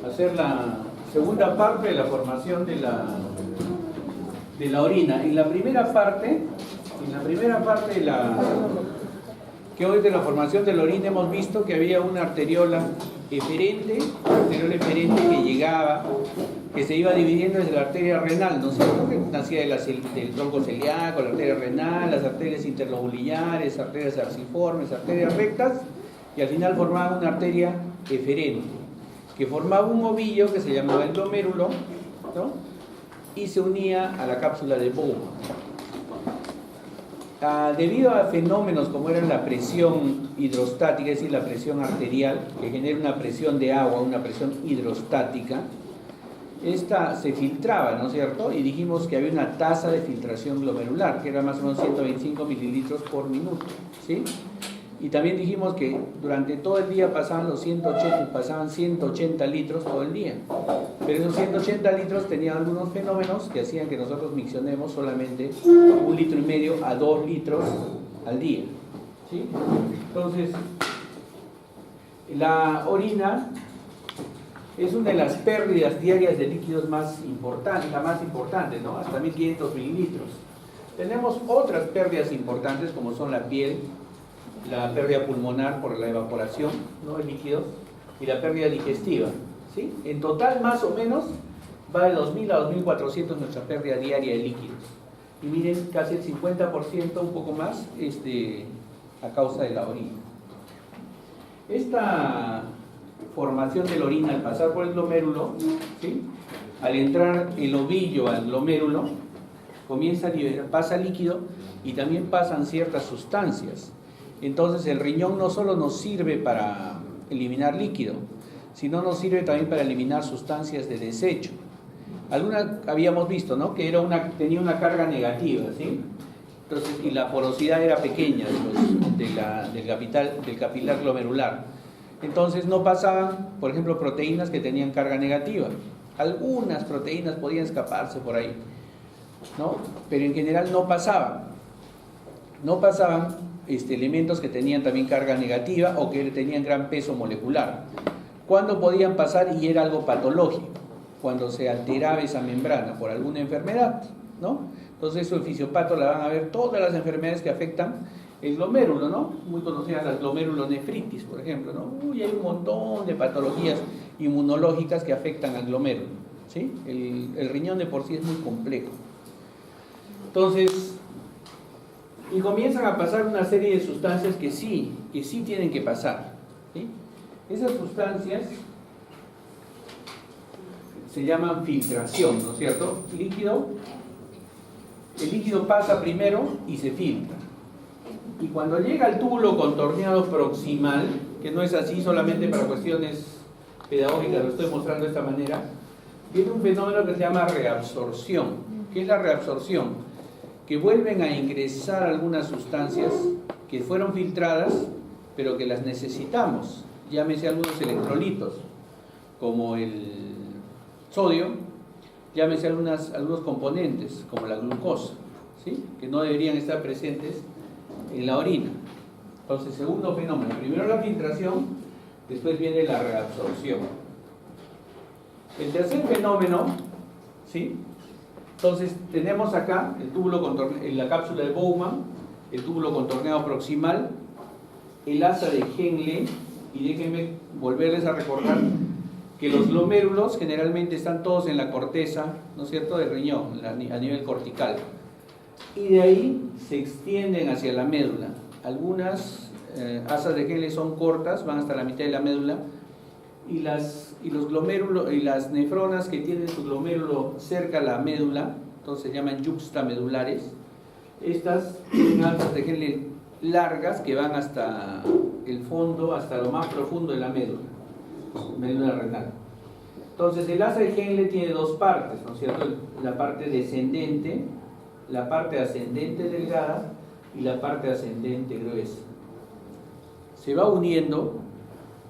hacer la segunda parte de la formación de la orina. En la primera parte que hoy de la formación de la orina hemos visto que había una arteriola eferente que llegaba, que se iba dividiendo desde la arteria renal, ¿no es cierto? Que nacía del tronco celíaco, la arteria renal, las arterias interlobuliares, arterias arciformes, arterias rectas, y al final formaba una arteria eferente, que formaba un ovillo que se llamaba el glomérulo, ¿no? Y se unía a la cápsula de Bowman. Debido a fenómenos como eran la presión hidrostática, es decir, la presión arterial, que genera una presión de agua, una presión hidrostática, esta se filtraba, ¿no es cierto? Y dijimos que había una tasa de filtración glomerular, que era más o menos 125 mililitros por minuto, ¿sí? Y también dijimos que durante todo el día pasaban 180 litros todo el día. Pero esos 180 litros tenían algunos fenómenos que hacían que nosotros miccionemos solamente 1,5 litros a 2 litros al día, ¿sí? Entonces, la orina es una de las pérdidas diarias de líquidos más importantes, la más importante, ¿no? Hasta 1.500 mililitros. Tenemos otras pérdidas importantes como son la piel, la pérdida pulmonar por la evaporación, ¿no?, de líquidos, y la pérdida digestiva, ¿sí? En total, más o menos, va de 2.000 a 2.400 nuestra pérdida diaria de líquidos. Y miren, casi el 50%, un poco más, a causa de la orina. Esta formación de la orina al pasar por el glomérulo, ¿sí?, al entrar el ovillo al glomérulo, pasa líquido y también pasan ciertas sustancias. Entonces el riñón no solo nos sirve para eliminar líquido, sino nos sirve también para eliminar sustancias de desecho. Alguna habíamos visto, ¿no?, que tenía una carga negativa, ¿sí? Entonces, y la porosidad era pequeña del capilar glomerular. Entonces no pasaban, por ejemplo, proteínas que tenían carga negativa. Algunas proteínas podían escaparse por ahí, ¿no? Pero en general no pasaban elementos que tenían también carga negativa o que tenían gran peso molecular. ¿Cuándo podían pasar? Y era algo patológico, cuando se alteraba esa membrana por alguna enfermedad, ¿no? Entonces eso en fisiopato la van a ver todas las enfermedades que afectan el glomérulo, ¿no? Muy conocidas las glomerulonefritis, por ejemplo, ¿no? Hay un montón de patologías inmunológicas que afectan al glomérulo, ¿sí? El riñón de por sí es muy complejo. Entonces, y comienzan a pasar una serie de sustancias que sí tienen que pasar, ¿sí? Esas sustancias se llaman filtración, ¿no es cierto? El líquido pasa primero y se filtra. Y cuando llega al túbulo contorneado proximal, que no es así solamente para cuestiones pedagógicas, lo estoy mostrando de esta manera, viene un fenómeno que se llama reabsorción. ¿Qué es la reabsorción? Que vuelven a ingresar algunas sustancias que fueron filtradas, pero que las necesitamos. Llámese algunos electrolitos, como el sodio, llámese algunos componentes, como la glucosa, ¿sí?, que no deberían estar presentes en la orina. Entonces, segundo fenómeno, primero la filtración, después viene la reabsorción. El tercer fenómeno, ¿sí? Entonces tenemos acá el túbulo en la cápsula de Bowman, el túbulo contorneado proximal, el asa de Henle, y déjenme volverles a recordar que los glomérulos generalmente están todos en la corteza, ¿no es cierto?, del riñón, a nivel cortical, y de ahí se extienden hacia la médula. Algunas asas de Henle son cortas, van hasta la mitad de la médula, y los glomérulos y las nefronas que tienen su glomérulo cerca a la médula, entonces se llaman yuxtamedulares. Estas tienen asas de Henle largas que van hasta el fondo, hasta lo más profundo de la médula renal. Entonces el asa de Henle tiene dos partes, ¿no es cierto? La parte descendente, la parte ascendente delgada y la parte ascendente gruesa. Se va uniendo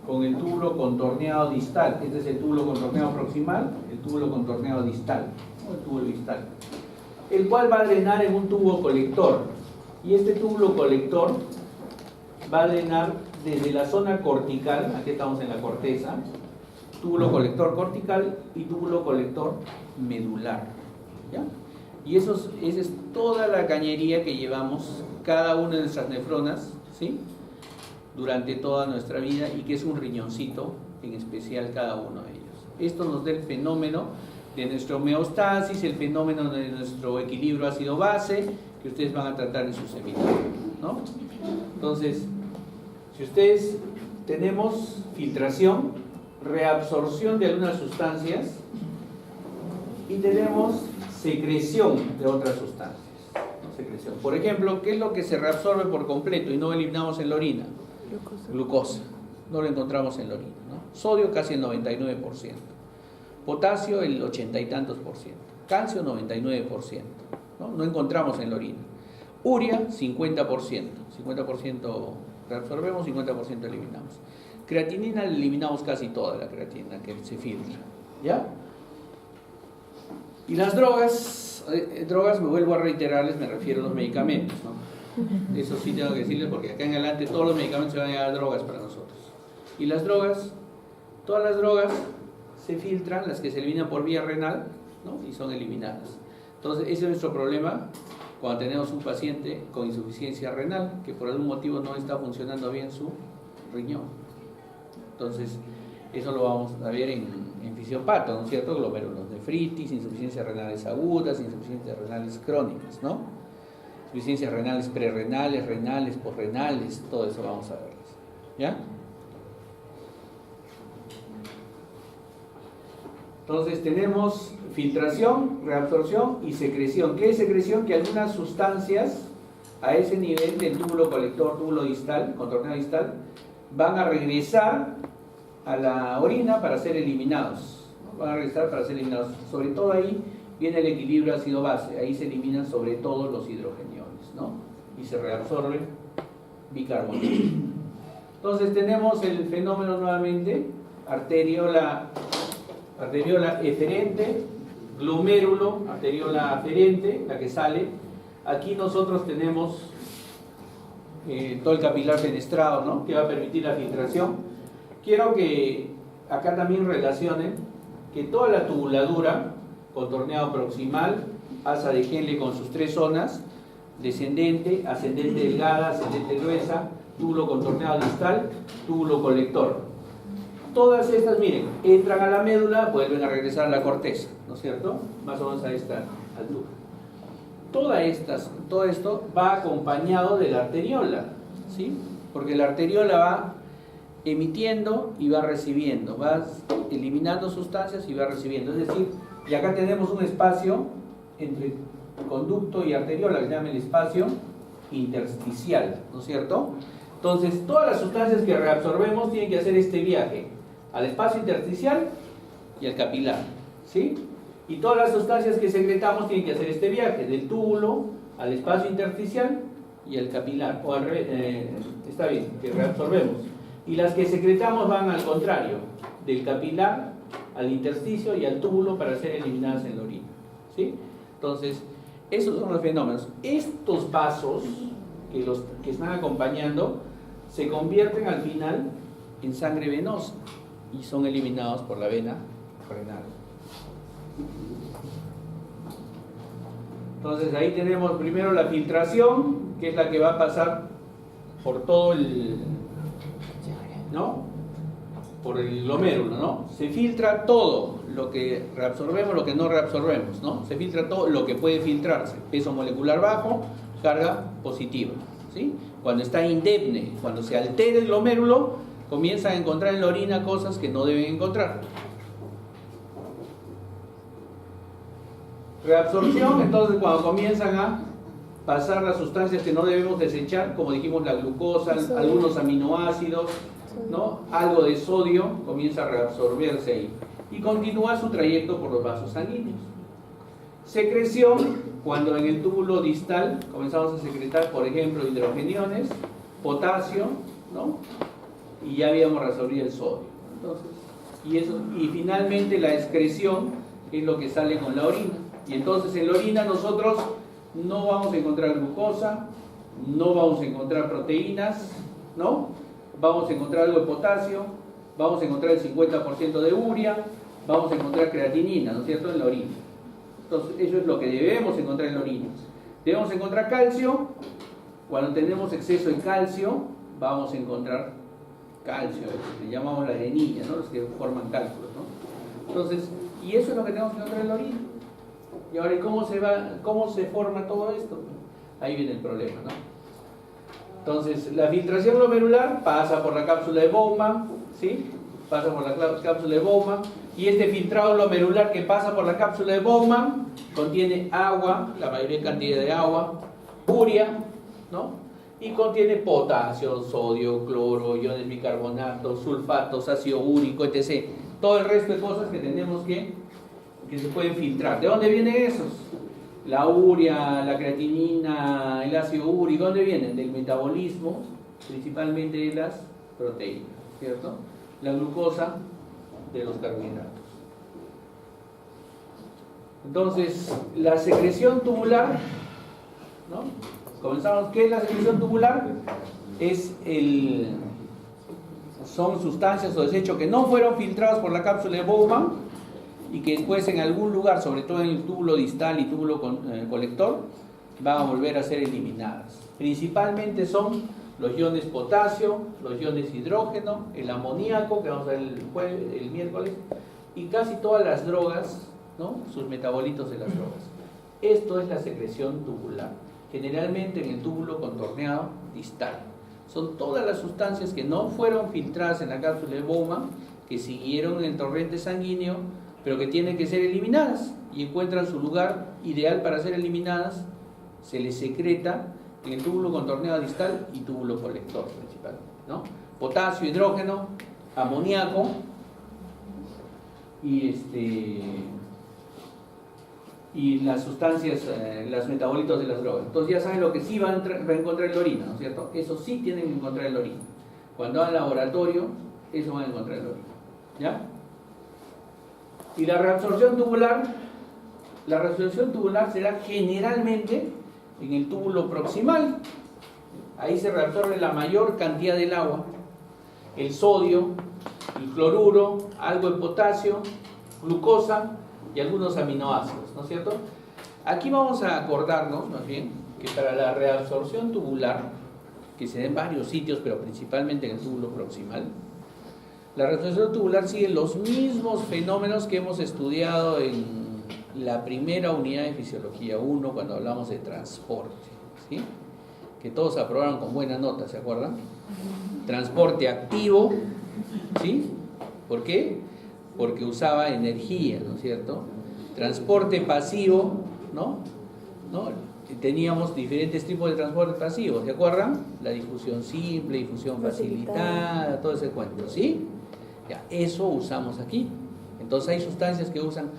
con el túbulo contorneado distal. Este es el túbulo contorneado proximal, el túbulo contorneado distal, o el túbulo distal, el cual va a drenar en un tubo colector. Y este túbulo colector va a drenar desde la zona cortical, aquí estamos en la corteza, túbulo colector cortical y túbulo colector medular, ¿ya? Y esa es toda la cañería que llevamos cada una de nuestras nefronas, ¿sí?, durante toda nuestra vida, y que es un riñoncito en especial cada uno de ellos. Esto nos da el fenómeno de nuestra homeostasis, el fenómeno de nuestro equilibrio ácido-base, que ustedes van a tratar en su seminario, ¿no? Entonces, si ustedes tenemos filtración, reabsorción de algunas sustancias y tenemos secreción de otras sustancias, ¿no? Secreción. Por ejemplo, ¿qué es lo que se reabsorbe por completo y no eliminamos en la orina? Glucosa. No lo encontramos en la orina, ¿no? Sodio casi el 99%. Potasio el 80 y tantos %. Calcio 99%. No encontramos en la orina. Urea 50%. 50% reabsorbemos, 50% eliminamos. Creatinina eliminamos casi toda la creatinina que se filtra, ¿ya? Y las drogas, me vuelvo a reiterarles, me refiero a los medicamentos, ¿no? Eso sí tengo que decirles, porque acá en adelante todos los medicamentos se van a llamar drogas para nosotros. Y las drogas, todas las drogas se filtran, las que se eliminan por vía renal, ¿no?, y son eliminadas. Entonces, ese es nuestro problema cuando tenemos un paciente con insuficiencia renal, que por algún motivo no está funcionando bien su riñón. Entonces, eso lo vamos a ver en fisiopato, ¿no es cierto? Glomerulonefritis, insuficiencias renales agudas, insuficiencias renales crónicas, ¿no? Insuficiencias renales prerrenales, renales, posrenales, todo eso vamos a verlo, ¿ya? Entonces tenemos filtración, reabsorción y secreción. ¿Qué es secreción? Que algunas sustancias a ese nivel del túbulo colector, túbulo distal, contorneo distal, van a regresar a la orina para ser eliminados, ¿no? Van a regresar para ser eliminados. Sobre todo ahí viene el equilibrio ácido-base. Ahí se eliminan sobre todo los hidrogeniones, ¿no? Y se reabsorbe bicarbonato. Entonces tenemos el fenómeno nuevamente, arteriola eferente, glomérulo, arteriola aferente, la que sale. Aquí nosotros tenemos todo el capilar fenestrado, ¿no?, que va a permitir la filtración. Quiero que acá también relacionen que toda la tubuladura, contorneado proximal, asa de Henle con sus tres zonas, descendente, ascendente delgada, ascendente gruesa, túbulo contorneado distal, túbulo colector. Todas estas, miren, entran a la médula, vuelven a regresar a la corteza, ¿no es cierto? Más o menos a esta altura. Todo esto va acompañado de la arteriola, ¿sí? Porque la arteriola va emitiendo y va recibiendo, va eliminando sustancias y va recibiendo. Es decir, y acá tenemos un espacio entre conducto y arteriola que se llama el espacio intersticial, ¿no es cierto? Entonces, todas las sustancias que reabsorbemos tienen que hacer este viaje al espacio intersticial y al capilar, ¿sí? Y todas las sustancias que secretamos tienen que hacer este viaje del túbulo al espacio intersticial y al capilar, o al está bien, que reabsorbemos. Y las que secretamos van al contrario, del capilar al intersticio y al túbulo para ser eliminadas en la orina, ¿sí? Entonces, esos son los fenómenos. Estos vasos que están acompañando se convierten al final en sangre venosa y son eliminados por la vena renal. Entonces ahí tenemos primero la filtración, que es la que va a pasar por todo ¿no?, por el glomérulo, ¿no? Se filtra todo lo que reabsorbemos, lo que no reabsorbemos, ¿no? Se filtra todo lo que puede filtrarse. Peso molecular bajo, carga positiva, ¿sí? Cuando está indemne, cuando se altera el glomérulo, comienzan a encontrar en la orina cosas que no deben encontrar. Reabsorción, entonces, cuando comienzan a pasar las sustancias que no debemos desechar, como dijimos, la glucosa, algunos aminoácidos, ¿no?, algo de sodio comienza a reabsorberse ahí y continúa su trayecto por los vasos sanguíneos. Secreción, cuando en el túbulo distal comenzamos a secretar, por ejemplo, hidrogeniones, potasio, ¿no?, y ya habíamos reabsorbido el sodio. Entonces, y finalmente la excreción, que es lo que sale con la orina. Y entonces en la orina nosotros no vamos a encontrar glucosa, no vamos a encontrar proteínas, ¿no? Vamos a encontrar algo de potasio, vamos a encontrar el 50% de urea, vamos a encontrar creatinina, ¿no es cierto?, en la orina. Entonces, eso es lo que debemos encontrar en la orina. Debemos encontrar calcio. Cuando tenemos exceso de calcio, vamos a encontrar calcio, le llamamos la arenilla, ¿no?, los que forman cálculos, ¿no? Entonces, y eso es lo que tenemos que encontrar en la orina. Y ahora, ¿cómo se forma todo esto? Ahí viene el problema, ¿no? Entonces, la filtración glomerular pasa por la cápsula de Bowman, ¿sí? Pasa por la cápsula de Bowman, y este filtrado glomerular que pasa por la cápsula de Bowman contiene agua, la mayor cantidad de agua, urea, ¿no? Y contiene potasio, sodio, cloro, iones bicarbonatos, sulfatos, ácido úrico, etc. Todo el resto de cosas que tenemos que se pueden filtrar. ¿De dónde vienen esos? La urea, la creatinina, el ácido úrico, ¿dónde vienen? Del metabolismo, principalmente de las proteínas, ¿cierto? La glucosa de los carbohidratos. Entonces, la secreción tubular, ¿no? Comenzamos. ¿Qué es la secreción tubular? Son sustancias o desechos que no fueron filtrados por la cápsula de Bowman y que después en algún lugar, sobre todo en el túbulo distal y túbulo colector, van a volver a ser eliminadas. Principalmente son los iones potasio, los iones hidrógeno, el amoníaco, que vamos a ver el miércoles, y casi todas las drogas, ¿no?, sus metabolitos de las drogas. Esto es la secreción tubular, generalmente en el túbulo contorneado distal. Son todas las sustancias que no fueron filtradas en la cápsula de Bowman, que siguieron en el torrente sanguíneo, pero que tienen que ser eliminadas y encuentran su lugar ideal para ser eliminadas. Se les secreta en el túbulo contorneado distal y túbulo colector principalmente, ¿no? Potasio, hidrógeno, amoníaco y las sustancias, los metabolitos de las drogas. Entonces ya saben lo que sí va a encontrar en la orina, ¿no es cierto? Eso sí tienen que encontrar en la orina. Cuando van al laboratorio, eso van a encontrar en la orina, ¿ya? Y la reabsorción tubular será generalmente en el túbulo proximal. Ahí se reabsorbe la mayor cantidad del agua, el sodio, el cloruro, algo de potasio, glucosa y algunos aminoácidos, ¿no es cierto? Aquí vamos a acordarnos, más bien, que para la reabsorción tubular, que se da en varios sitios, pero principalmente en el túbulo proximal, la reabsorción tubular sigue los mismos fenómenos que hemos estudiado en la primera unidad de Fisiología 1 cuando hablamos de transporte, ¿sí? Que todos aprobaron con buena nota, ¿se acuerdan? Transporte activo, ¿sí? ¿Por qué? Porque usaba energía, ¿no es cierto? Transporte pasivo, ¿no? Teníamos diferentes tipos de transporte pasivo, ¿se acuerdan? La difusión simple, difusión facilitada, todo ese cuento, ¿sí? Ya, eso usamos aquí. Entonces hay sustancias que usan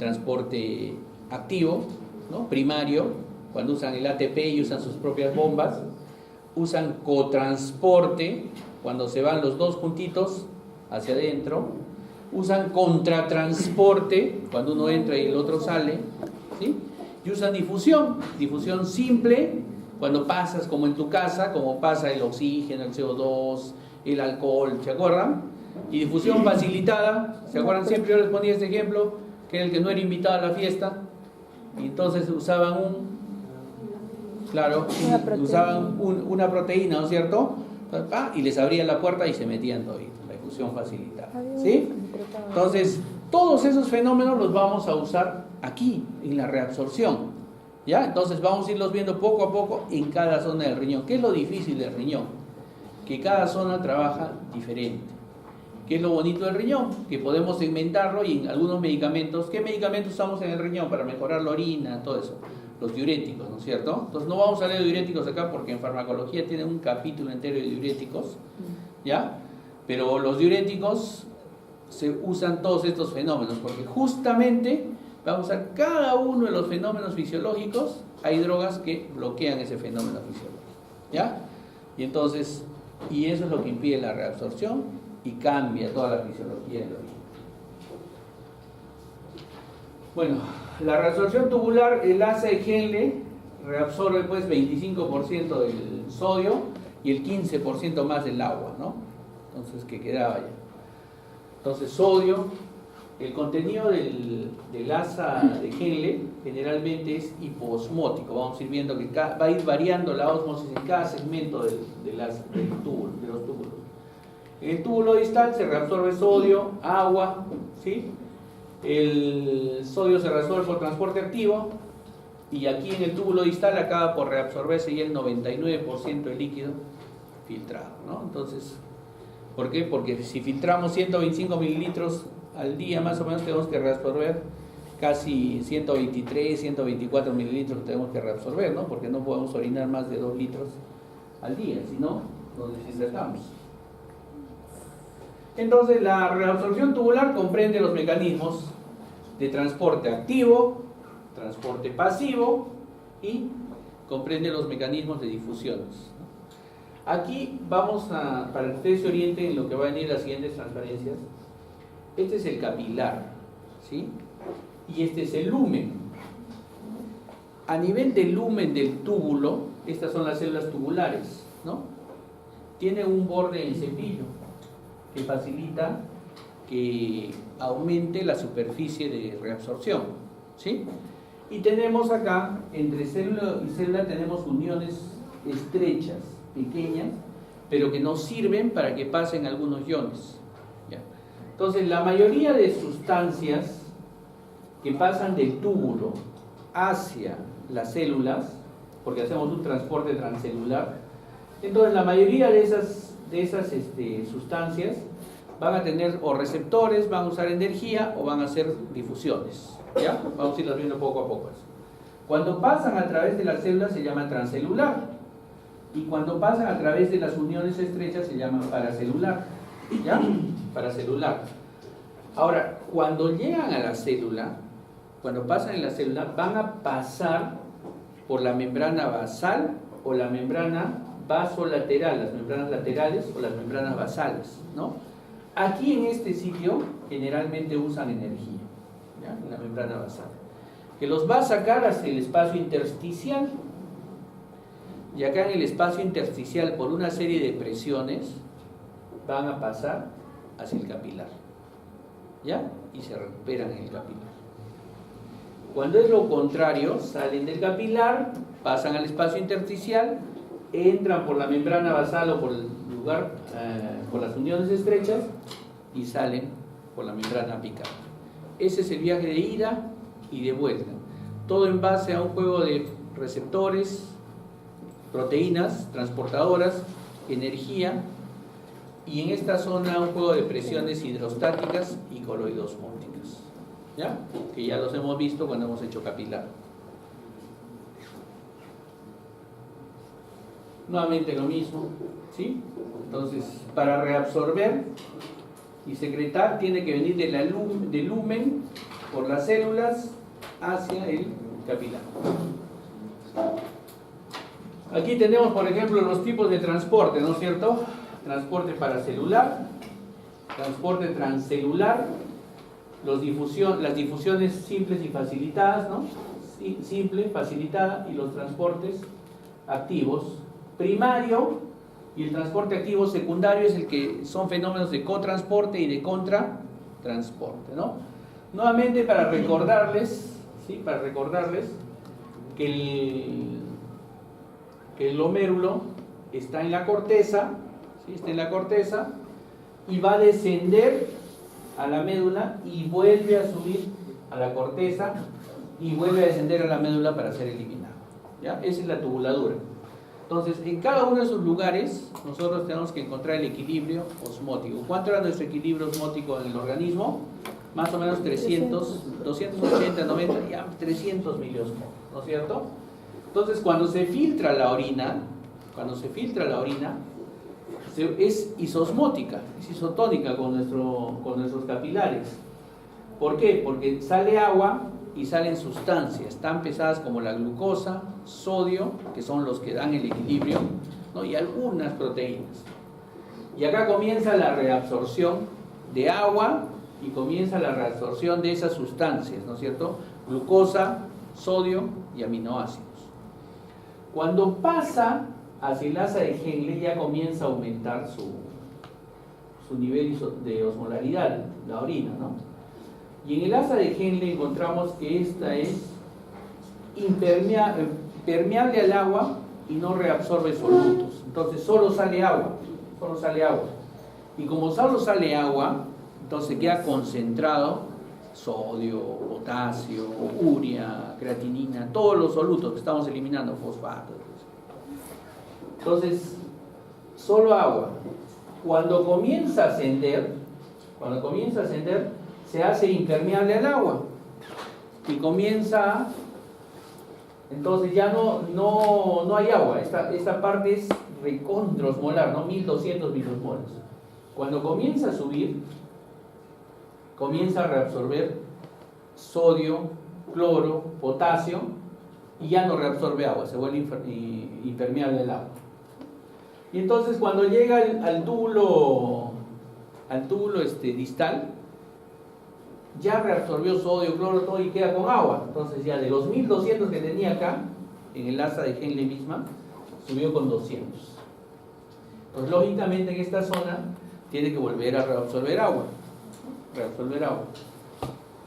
transporte activo, ¿no?, primario, cuando usan el ATP y usan sus propias bombas. Usan cotransporte, cuando se van los dos juntitos hacia adentro. Usan contratransporte, cuando uno entra y el otro sale, ¿sí? Y usan difusión simple, cuando pasas como en tu casa, como pasa el oxígeno, el CO2, el alcohol, ¿se acuerdan? Y difusión facilitada, ¿se acuerdan? Siempre yo les ponía este ejemplo, que era el que no era invitado a la fiesta, y entonces usaban una proteína, ¿no es cierto? Y les abrían la puerta y se metían todito, la difusión facilitada, ¿sí? Entonces, todos esos fenómenos los vamos a usar aquí, en la reabsorción, ¿ya? Entonces vamos a irlos viendo poco a poco en cada zona del riñón. ¿Qué es lo difícil del riñón? Que cada zona trabaja diferente. ¿Qué es lo bonito del riñón? Que podemos segmentarlo y en algunos medicamentos. ¿Qué medicamentos usamos en el riñón para mejorar la orina? Todo eso. Los diuréticos, ¿no es cierto? Entonces no vamos a hablar de diuréticos acá porque en farmacología tiene un capítulo entero de diuréticos, ¿ya? Pero los diuréticos se usan todos estos fenómenos porque justamente vamos a usar cada uno de los fenómenos fisiológicos. Hay drogas que bloquean ese fenómeno fisiológico, ¿ya? Y entonces, y eso es lo que impide la reabsorción y cambia toda la fisiología del origen. Bueno, la reabsorción tubular, el asa de Henle reabsorbe pues 25% del sodio y el 15% más del agua, ¿no? Entonces, que quedaba ya. Entonces, sodio, el contenido del asa de Henle generalmente es hipoosmótico. Vamos a ir viendo que va a ir variando la ósmosis en cada segmento del túbulo, de los túbulos. En el túbulo distal se reabsorbe sodio, agua, ¿sí? El sodio se reabsorbe por transporte activo, y aquí en el túbulo distal acaba por reabsorberse ya el 99% del líquido filtrado, ¿no? Entonces, ¿por qué? Porque si filtramos 125 mililitros al día más o menos, tenemos que reabsorber casi 123, 124 mililitros que tenemos que reabsorber, ¿no? Porque no podemos orinar más de 2 litros al día, si no, nos deshidratamos. Entonces, la reabsorción tubular comprende los mecanismos de transporte activo, transporte pasivo, y comprende los mecanismos de difusiones. Aquí vamos a, para que ustedes se orienten en lo que va a venir en las siguientes transparencias. Este es el capilar, ¿sí? Y este es el lumen. A nivel del lumen del túbulo, estas son las células tubulares, ¿no? Tiene un borde en cepillo que facilita que aumente la superficie de reabsorción, ¿sí? Y tenemos acá, entre célula y célula, tenemos uniones estrechas, pequeñas, pero que nos sirven para que pasen algunos iones. ¿Ya? Entonces, la mayoría de sustancias que pasan del túbulo hacia las células, porque hacemos un transporte transcelular, entonces la mayoría de esas sustancias van a tener o receptores, van a usar energía o van a hacer difusiones. ¿Ya? Vamos a irlas viendo poco a poco. Cuando pasan a través de las células se llama transcelular, y cuando pasan a través de las uniones estrechas se llama paracelular. ¿Ya? Paracelular. Ahora, cuando llegan a la célula, cuando pasan en la célula, van a pasar por la membrana basal o la membrana basolateral, las membranas laterales o las membranas basales, ¿no? Aquí en este sitio generalmente usan energía, ¿ya? En la membrana basal, que los va a sacar hacia el espacio intersticial, y acá en el espacio intersticial, por una serie de presiones, van a pasar hacia el capilar, ¿ya? Y se recuperan en el capilar. Cuando es lo contrario, salen del capilar, pasan al espacio intersticial, entran por la membrana basal o por el lugar, por las uniones estrechas, y salen por la membrana apical. Ese es el viaje de ida y de vuelta. Todo en base a un juego de receptores, proteínas transportadoras, energía, y en esta zona un juego de presiones hidrostáticas y coloidosmóticas, ¿ya? Que ya los hemos visto cuando hemos hecho capilar. Nuevamente lo mismo, ¿sí? Entonces, para reabsorber y secretar tiene que venir del lumen por las células hacia el capilar. Aquí tenemos, por ejemplo, los tipos de transporte, ¿no es cierto? Transporte paracelular, transporte transcelular, las difusiones simples y facilitadas, ¿no? Simple, facilitada, y los transportes activos. Primario y el transporte activo secundario es el que son fenómenos de cotransporte y de contratransporte, ¿no? Nuevamente, para recordarles, ¿sí? Para recordarles que el glomérulo está en la corteza, ¿sí? Está en la corteza, y va a descender a la médula y vuelve a subir a la corteza y vuelve a descender a la médula para ser eliminado, ¿ya? Esa es la tubuladura. Entonces, en cada uno de esos lugares nosotros tenemos que encontrar el equilibrio osmótico. ¿Cuánto era nuestro equilibrio osmótico en el organismo? Más o menos 300, 280, 90, ya 300 miliosmoles, ¿no es cierto? Entonces, cuando se filtra la orina, es isosmótica, es isotónica con nuestros capilares. ¿Por qué? Porque sale agua y salen sustancias tan pesadas como la glucosa, sodio, que son los que dan el equilibrio, ¿no? Y algunas proteínas. Y acá comienza la reabsorción de agua y comienza la reabsorción de esas sustancias, ¿no es cierto? Glucosa, sodio y aminoácidos. Cuando pasa hacia el asa de Henle ya comienza a aumentar su nivel de osmolaridad, la orina, ¿no? Y en el asa de Henle encontramos que esta es permeable al agua y no reabsorbe solutos. Entonces solo sale agua, solo sale agua. Y como solo sale agua, entonces queda concentrado sodio, potasio, urea, creatinina, todos los solutos que estamos eliminando, fosfato. Entonces, solo agua. Cuando comienza a ascender, se hace impermeable al agua y comienza, entonces ya no hay agua. Esta parte es recontraosmolar, ¿no? 1200 microsmoles. Cuando comienza a subir, comienza a reabsorber sodio, cloro, potasio y ya no reabsorbe agua, se vuelve impermeable al agua. Y entonces cuando llega al túbulo distal, ya reabsorbió sodio, cloro, todo y queda con agua. Entonces ya de los 1200 que tenía acá, en el asa de Henle misma, subió con 200. Entonces lógicamente en esta zona tiene que volver a reabsorber agua.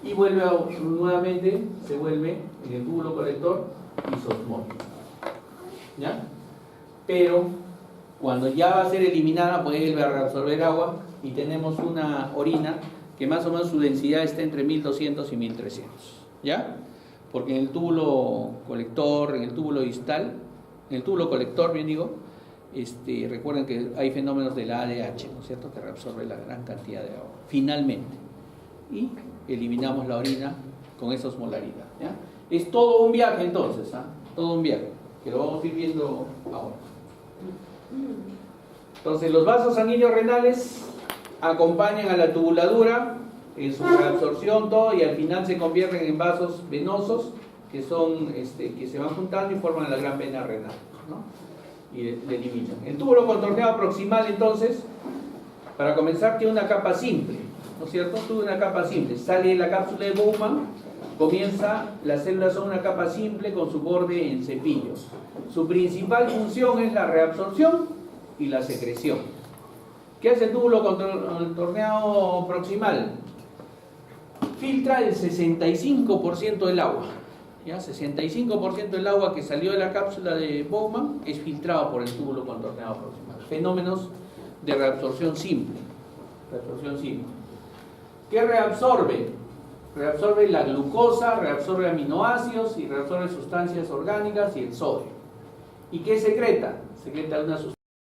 Y vuelve nuevamente, se vuelve en el túbulo colector isosmólico. ¿Ya? Pero cuando ya va a ser eliminada, vuelve a reabsorber agua y tenemos una orina que más o menos su densidad está entre 1200 y 1300. ¿Ya? Porque en el túbulo colector, en el túbulo distal, en el túbulo colector, bien digo, recuerden que hay fenómenos del ADH, ¿no es cierto?, que reabsorbe la gran cantidad de agua, finalmente, y eliminamos la orina con esa osmolaridad, ¿ya? Es todo un viaje entonces, todo un viaje, que lo vamos a ir viendo ahora. Entonces los vasos sanguíneos renales acompañan a la tubuladura en su reabsorción, todo, y al final se convierten en vasos venosos que se van juntando y forman la gran vena renal, ¿no? Y delimitan. El túbulo contorneado proximal, entonces, para comenzar, tiene una capa simple, ¿no es cierto? Tuvo una capa simple. Sale la cápsula de Bowman, las células son una capa simple con su borde en cepillo. Su principal función es la reabsorción y la secreción. ¿Qué hace el túbulo contorneado proximal? Filtra el 65% del agua. ¿Ya? 65% del agua que salió de la cápsula de Bowman es filtrado por el túbulo contorneado proximal. Fenómenos de reabsorción simple. ¿Qué reabsorbe? Reabsorbe la glucosa, reabsorbe aminoácidos y reabsorbe sustancias orgánicas y el sodio. ¿Y qué secreta? Secreta una sustancia